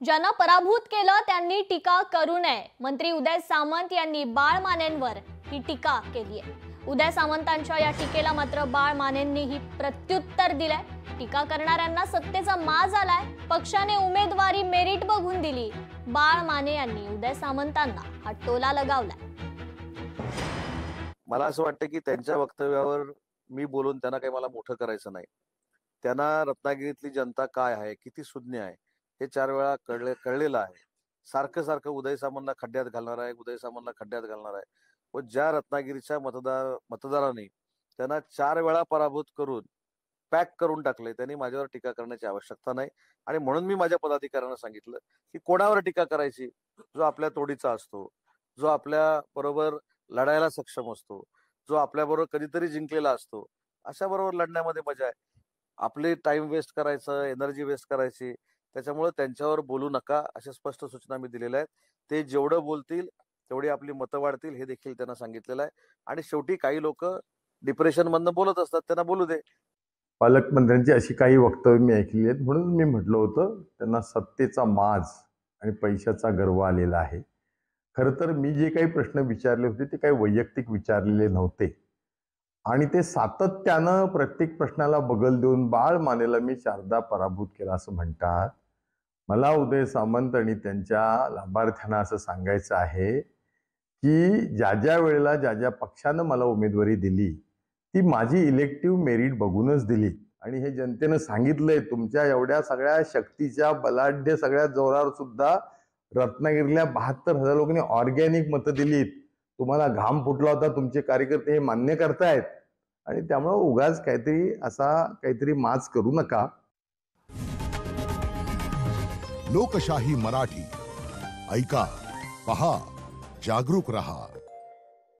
ज्यांना पराभूत केलं त्यांनी टीका करू नये. मंत्री उदय सामंत यांनी बाळ मानेंवर ही टीका केली आहे. उदय सामंतांच्या या टीकेला मात्र बाळ मानेंनीही प्रत्युत्तर दिलंय. टीका करणाऱ्यांना सत्तेचा माज आलाय. पक्षाने उमेदवारी मेरिट बघून दिली. बाळ माने यांनी उदय सामंतांना हा टोला लगावलाय. मला असं वाटतं की त्यांच्या वक्तव्यावर मी बोलून त्यांना काही मला मोठं करायचं नाही. त्यांना रत्नागिरीतली जनता काय आहे, किती सुज्ञ आहे हे 4 वेळा कळलेलं आहे. सारखं सारखं उदय सामंतला खड्ड्यात घालणार आहे, उदय सामंतला खड्ड्यात घालणार आहे. व ज्या रत्नागिरीच्या मतदारांनी त्यांना 4 वेळा पराभूत करून पॅक करून टाकले, त्यांनी माझ्यावर टीका करण्याची आवश्यकता नाही. आणि म्हणून मी माझ्या पदाधिकाऱ्यांना सांगितलं की कोणावर टीका करायची, जो आपल्या तोडीचा असतो, जो आपल्या बरोबर लढायला सक्षम असतो, जो आपल्याबरोबर कधीतरी जिंकलेला असतो, अशा बरोबर लढण्यामध्ये मजा आहे. आपले टाइम वेस्ट करायचं, एनर्जी वेस्ट करायची, त्याच्यामुळे त्यांच्यावर बोलू नका अशा स्पष्ट सूचना मी दिलेल्या आहेत. ते जेवढं बोलतील तेवढी आपली मतं वाढतील हे देखील त्यांना सांगितलेलं आहे. आणि शेवटी काही लोक डिप्रेशन मधनं बोलत असतात, त्यांना बोलू दे. पालकमंत्र्यांची अशी काही वक्तव्य मी ऐकली आहेत, म्हणून मी म्हटलं होतं त्यांना सत्तेचा माज आणि पैशाचा गर्व आलेला आहे. खरं तर मी जे काही प्रश्न विचारले होते ते काही वैयक्तिक विचारलेले नव्हते आणि ते सातत्यानं प्रत्येक प्रश्नाला बगल देऊन बाळ मानेला मी 4दा पराभूत केला असं म्हणतात. मला उदय सामंत आणि त्यांच्या लाभार्थ्यांना असं सांगायचं आहे की ज्या ज्या वेळेला ज्या ज्या पक्षानं मला उमेदवारी दिली ती माझी इलेक्टिव्ह मेरिट बघूनच दिली. आणि हे जनतेनं सांगितलंय. तुमच्या एवढ्या सगळ्या शक्तीच्या बलाढ्य सगळ्या जोरावर सुद्धा रत्नागिरीला 72,000 लोकांनी ऑर्गॅनिक मतं दिलीत. तुम्हाला घाम फुटला होता, तुमचे कार्यकर्ते हे मान्य करतायत. आणि त्यामुळे उगाच काहीतरी माज करू नका. लोकशाही मराठी ऐका, पहा, जागरूक रहा.